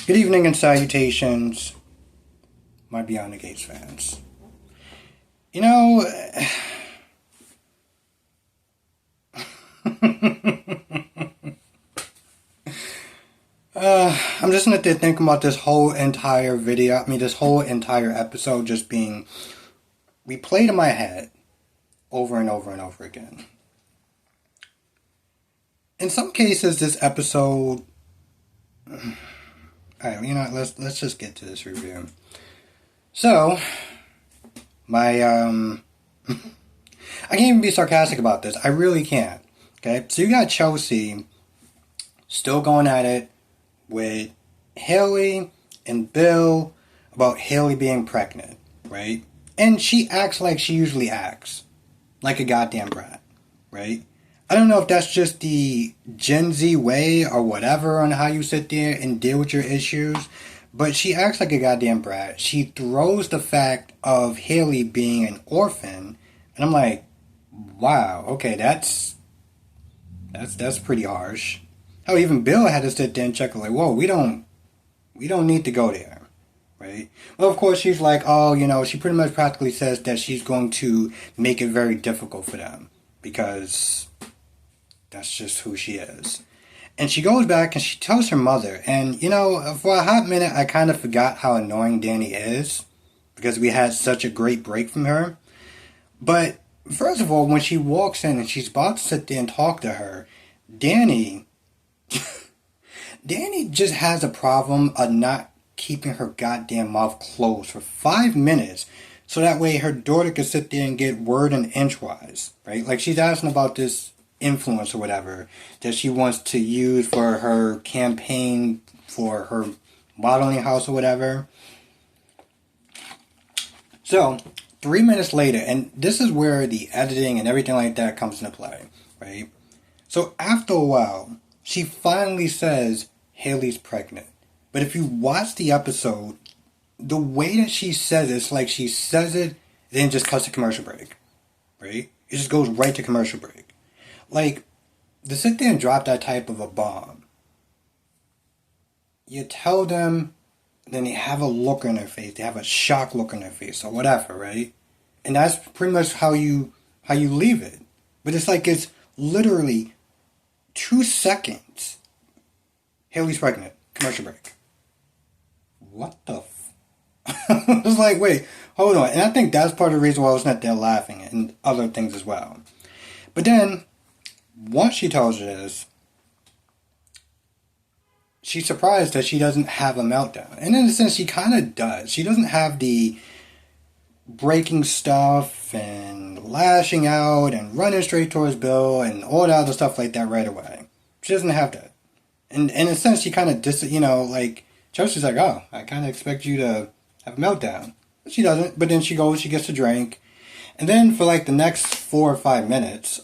Good evening and salutations, my Beyond the Gates fans. You know, I'm just going to think about this whole entire this whole entire episode just being replayed in my head over and over and over again. In some cases, this episode... Alright, you know what, let's just get to this review. So, I can't even be sarcastic about this. I really can't. Okay? So you got Chelsea still going at it with Haley and Bill about Haley being pregnant, right? And she acts like she usually acts. Like a goddamn brat, right? I don't know if that's just the Gen Z way or whatever on how you sit there and deal with your issues, but she acts like a goddamn brat. She throws the fact of Haley being an orphan, and I'm like, wow, okay, that's pretty harsh. How even Bill had to sit there and check, like, whoa, we don't need to go there, right? Well, of course, she's like, oh, you know, she pretty much practically says that she's going to make it very difficult for them, because that's just who she is. And she goes back and she tells her mother. And, you know, for a hot minute, I kind of forgot how annoying Danny is. Because we had such a great break from her. But, first of all, when she walks in and she's about to sit there and talk to her, Danny just has a problem of not keeping her goddamn mouth closed for 5 minutes. So that way her daughter could sit there and get word and inchwise. Right? Like, she's asking about this influence or whatever that she wants to use for her campaign for her modeling house or whatever. So 3 minutes later, and this is where the editing and everything like that comes into play, right? So after a while, she finally says Haley's pregnant. But if you watch the episode, the way that she says it's like she says it, then just cuts to commercial break, right? It just goes right to commercial break. Like, to sit there and drop that type of a bomb, you tell them, then they have a look on their face, they have a shock look on their face, or whatever, right? And that's pretty much how you leave it. But it's like it's literally 2 seconds. Haley's pregnant. Commercial break. What the I was like, wait, hold on. And I think that's part of the reason why I was not there laughing and other things as well. But then, once she tells her this, she's surprised that she doesn't have a meltdown. And in a sense, she kind of does. She doesn't have the breaking stuff and lashing out and running straight towards Bill and all that other stuff like that right away. She doesn't have that. And in a sense, she kind of, like, Chelsea's like, oh, I kind of expect you to have a meltdown. But she doesn't. But then she goes, she gets a drink. And then for like the next 4 or 5 minutes,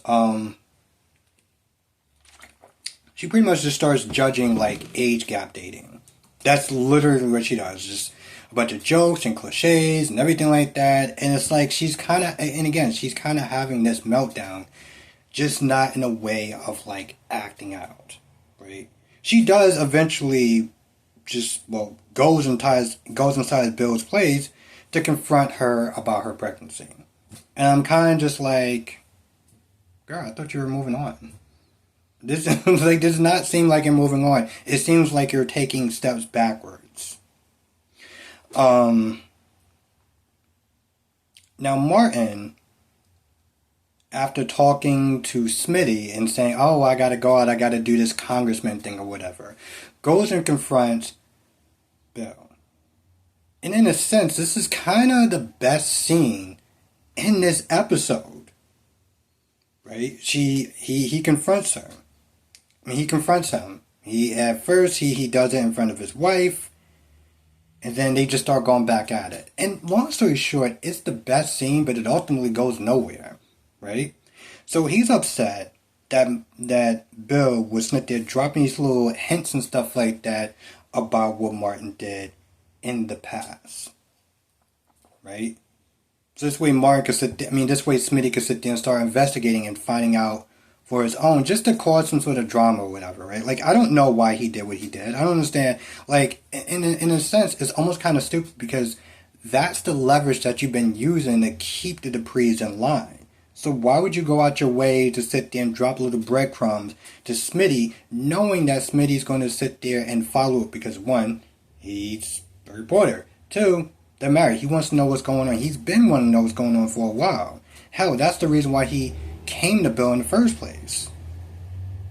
she pretty much just starts judging, like, age gap dating. That's literally what she does. Just a bunch of jokes and cliches and everything like that. And it's like she's kind of, and again, she's kind of having this meltdown. Just not in a way of, like, acting out. Right? She does eventually just, well, goes inside Bill's place to confront her about her pregnancy. And I'm kind of just like, girl, I thought you were moving on. This does not seem like you're moving on. It seems like you're taking steps backwards. Now Martin, after talking to Smitty and saying, oh, I gotta go out, I gotta do this congressman thing or whatever, goes and confronts Bill. And in a sense, this is kind of the best scene in this episode. Right? He confronts her. I mean, he confronts him. At first, he does it in front of his wife, and then they just start going back at it. And long story short, it's the best scene, but it ultimately goes nowhere, right? So he's upset that Bill was sit there dropping these little hints and stuff like that about what Martin did in the past, right? So this way Martin could this way Smitty could sit there and start investigating and finding out for his own, just to cause some sort of drama or whatever, right? Like, I don't know why he did what he did. I don't understand. Like, in a sense, it's almost kind of stupid because that's the leverage that you've been using to keep the Duprees in line. So why would you go out your way to sit there and drop little breadcrumbs to Smitty, knowing that Smitty's going to sit there and follow it? Because one, he's a reporter. Two, they're married. He wants to know what's going on. He's been wanting to know what's going on for a while. Hell, that's the reason why he came to Bill in the first place.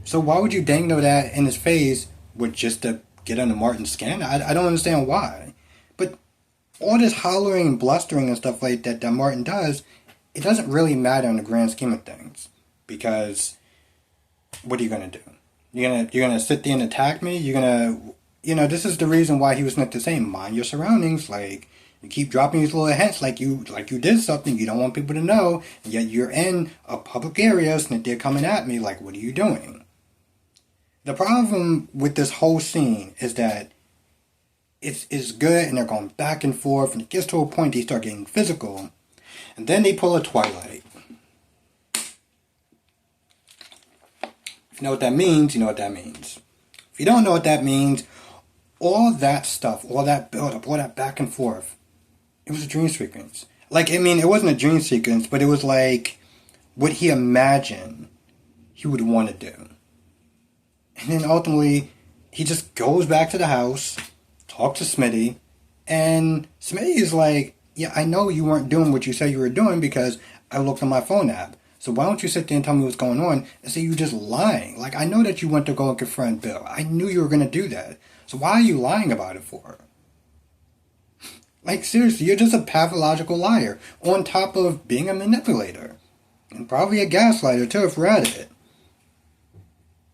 So why would you dangle that in his face with just to get under Martin's skin? I don't understand why. But all this hollering and blustering and stuff like that Martin does, it doesn't really matter in the grand scheme of things. Because what are you gonna do? You're gonna sit there and attack me? This is the reason why he was meant to say, mind your surroundings. Like, you keep dropping these little hints like you did something you don't want people to know, and yet you're in a public area and they're coming at me. Like, what are you doing? The problem with this whole scene is that it's good and they're going back and forth, and it gets to a point they start getting physical, and then they pull a Twilight. If you know what that means, you know what that means. If you don't know what that means, all that stuff, all that build-up, all that back and forth, it was a dream sequence. Like, I mean, it wasn't a dream sequence, but it was like what he imagined he would want to do. And then ultimately, he just goes back to the house, talks to Smitty, and Smitty is like, yeah, I know you weren't doing what you said you were doing because I looked on my phone app. So why don't you sit there and tell me what's going on and say you're just lying? Like, I know that you went to go and confront Bill. I knew you were going to do that. So why are you lying about it for? Like, seriously, you're just a pathological liar on top of being a manipulator. And probably a gaslighter, too, if we're at it.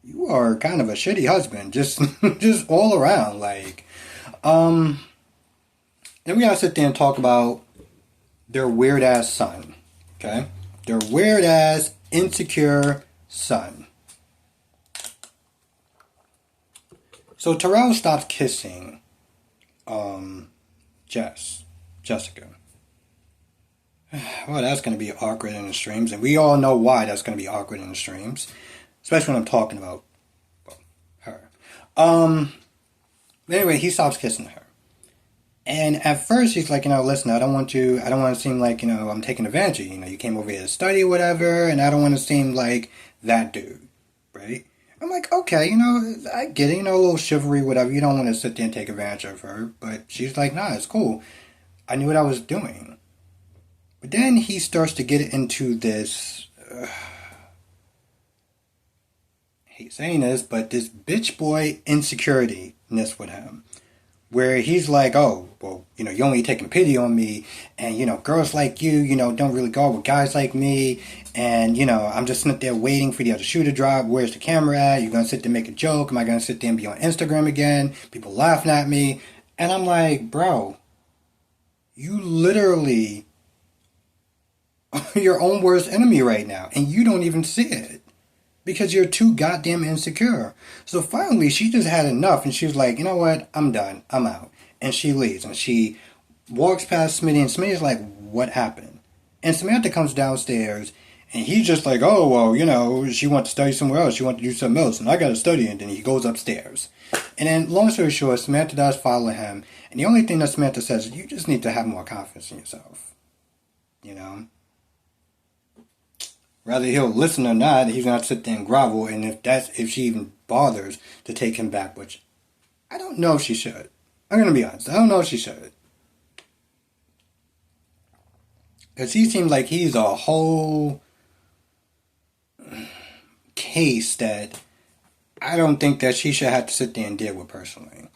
You are kind of a shitty husband, just all around. Like, then we gotta sit there and talk about their weird-ass son, okay? Their weird-ass, insecure son. So Terrell stops kissing Jessica. Well, that's going to be awkward in the streams, and we all know why that's going to be awkward in the streams, especially when I'm talking about, well, her. Anyway, he stops kissing her. And at first he's like, listen, I don't want to seem like, I'm taking advantage of you. You came over here to study or whatever, and I don't want to seem like that dude, right? I'm like, okay, I get it, a little chivalry, whatever. You don't want to sit there and take advantage of her. But she's like, nah, it's cool. I knew what I was doing. But then he starts to get into this, I hate saying this, but this bitch boy insecurity-ness with him. Where he's like, oh, well, you're only taking pity on me, and, girls like you, don't really go with guys like me, and, I'm just sitting there waiting for the other shoe to drop. Where's the camera at? You're going to sit there and make a joke? Am I going to sit there and be on Instagram again? People laughing at me? And I'm like, bro, you literally are your own worst enemy right now, and you don't even see it. Because you're too goddamn insecure. So finally, she just had enough, and she was like, you know what? I'm done. I'm out. And she leaves, and she walks past Smitty, and Smitty's like, what happened? And Samantha comes downstairs, and he's just like, oh, well, she wants to study somewhere else. She wants to do something else, and I got to study, and then he goes upstairs. And then, long story short, Samantha does follow him, and the only thing that Samantha says is, you just need to have more confidence in yourself. Whether he'll listen or not, he's going to sit there and grovel, and if she even bothers to take him back, which I don't know if she should. I'm going to be honest. I don't know if she should. Because he seems like he's a whole case that I don't think that she should have to sit there and deal with personally.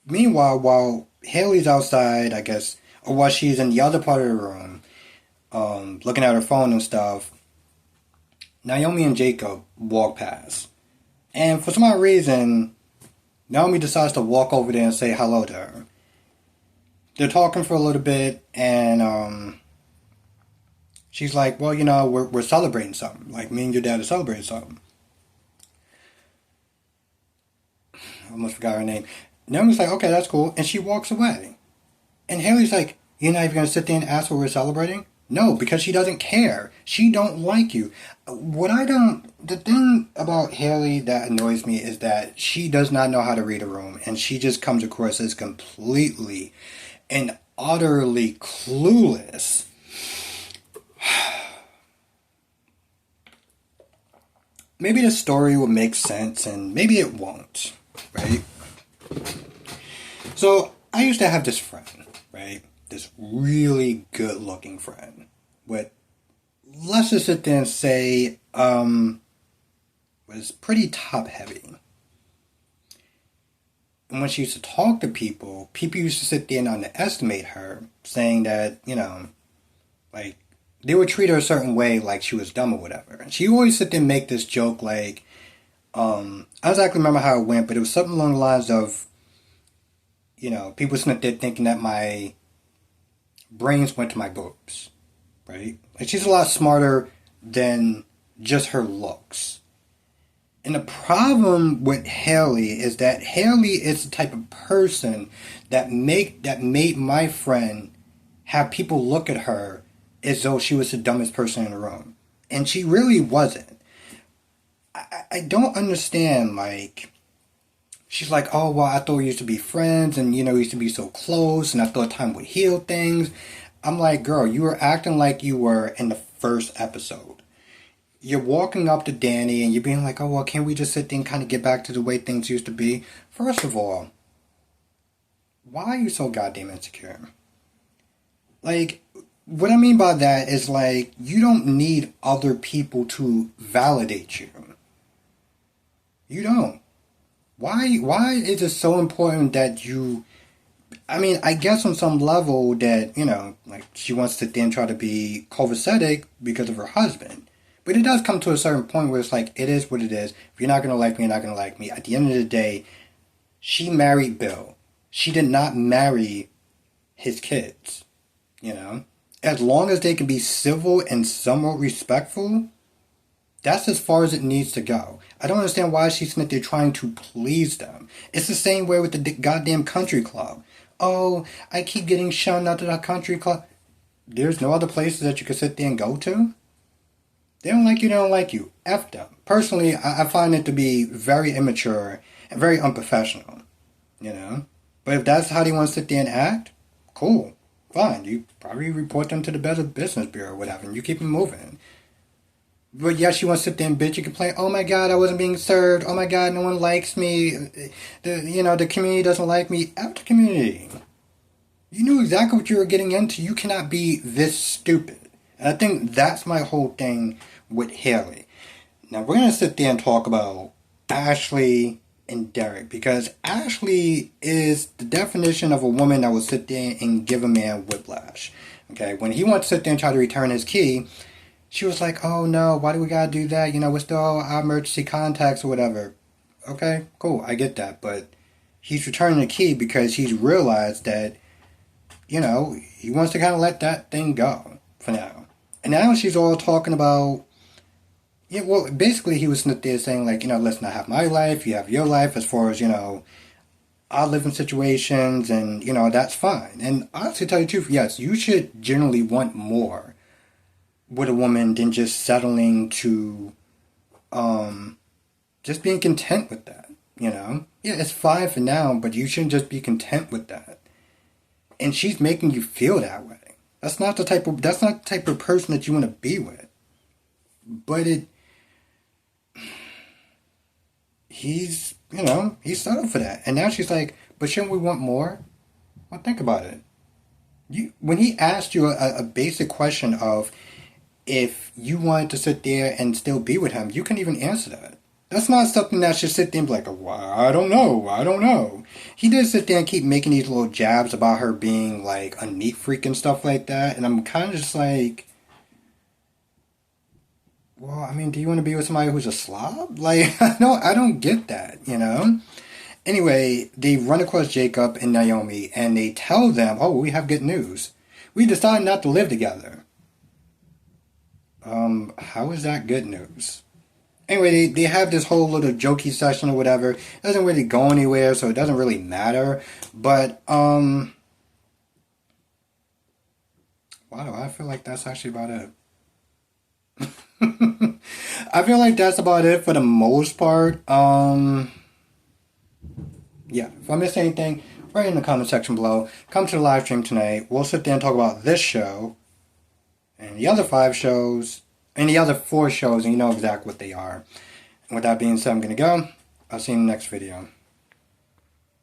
Meanwhile, while Haley's outside, I guess, or while she's in the other part of the room, looking at her phone and stuff, Naomi and Jacob walk past. And for some odd reason, Naomi decides to walk over there and say hello to her. They're talking for a little bit, and she's like, well, we're celebrating something. Like, me and your dad are celebrating something. I almost forgot her name. Naomi's like, okay, that's cool. And she walks away. And Haley's like, you're not even going to sit there and ask what we're celebrating? No, because she doesn't care. She don't like you. The thing about Haley that annoys me is that she does not know how to read a room, and she just comes across as completely and utterly clueless. Maybe the story will make sense, and maybe it won't, right? So, I used to have this friend, right? This really good looking friend with, let's just sit there and say, was pretty top heavy. And when she used to talk to people, people used to sit there and underestimate her, saying that, like, they would treat her a certain way, like she was dumb or whatever. And she always sit there and make this joke, like, I don't exactly remember how it went, but it was something along the lines of, people sitting there thinking that my brains went to my boobs, right? Like, she's a lot smarter than just her looks. And the problem with Haley is that Haley is the type of person that made my friend have people look at her as though she was the dumbest person in the room. And she really wasn't. I don't understand, like, she's like, oh, well, I thought we used to be friends, and, we used to be so close, and I thought time would heal things. I'm like, girl, you were acting like you were in the first episode. You're walking up to Danny, and you're being like, oh, well, can't we just sit there and kind of get back to the way things used to be? First of all, why are you so goddamn insecure? Like, what I mean by that is, like, you don't need other people to validate you. You don't. Why is it so important that you... I mean, I guess on some level that, like, she wants to then try to be copacetic because of her husband. But it does come to a certain point where it's like, it is what it is. If you're not going to like me, you're not going to like me. At the end of the day, she married Bill. She did not marry his kids, As long as they can be civil and somewhat respectful, that's as far as it needs to go. I don't understand why she's sitting there trying to please them. It's the same way with the goddamn country club. Oh, I keep getting shunned out of the country club. There's no other places that you can sit there and go to? They don't like you, they don't like you. F them. Personally, I find it to be very immature and very unprofessional, But if that's how they want to sit there and act, cool, fine. You probably report them to the Better Business Bureau or whatever, and you keep them moving. But yes, you want to sit there and bitch and complain, oh my god, I wasn't being served, oh my god, no one likes me, the community doesn't like me. F the community. You knew exactly what you were getting into. You cannot be this stupid. And I think that's my whole thing with Haley. Now, we're going to sit there and talk about Ashley and Derek, because Ashley is the definition of a woman that will sit there and give a man whiplash. Okay, when he wants to sit there and try to return his key, she was like, oh no, why do we gotta do that? We're still our emergency contacts or whatever. Okay, cool, I get that. But he's returning the key because he's realized that, he wants to kind of let that thing go for now. And now she's all talking about, basically he was sitting there saying, like, listen, I have my life, you have your life, as far as, I live in situations, and, that's fine. And honestly, to tell you the truth, yes, you should generally want more with a woman than just settling to just being content with that, Yeah, it's fine for now, but you shouldn't just be content with that. And she's making you feel that way. That's not the type of person that you want to be with. But he's settled for that. And now she's like, but shouldn't we want more? Well, think about it. When he asked you a basic question of if you wanted to sit there and still be with him, you couldn't even answer that. That's not something that should sit there and be like, well, I don't know. He did sit there and keep making these little jabs about her being like a neat freak and stuff like that. And I'm kind of just like, well, I mean, do you want to be with somebody who's a slob? Like, I don't get that, Anyway, they run across Jacob and Naomi, and they tell them, oh, we have good news. We decided not to live together. How is that good news? Anyway, they have this whole little jokey session or whatever. It doesn't really go anywhere, so it doesn't really matter. But Why do I feel like that's actually about it? I feel like that's about it for the most part. Yeah, if I missed anything, write in the comment section below. Come to the live stream tonight. We'll sit there and talk about this show and the other 5 shows and the other 4 shows, and you know exactly what they are. And with that being said, I'm gonna go. I'll see you in the next video.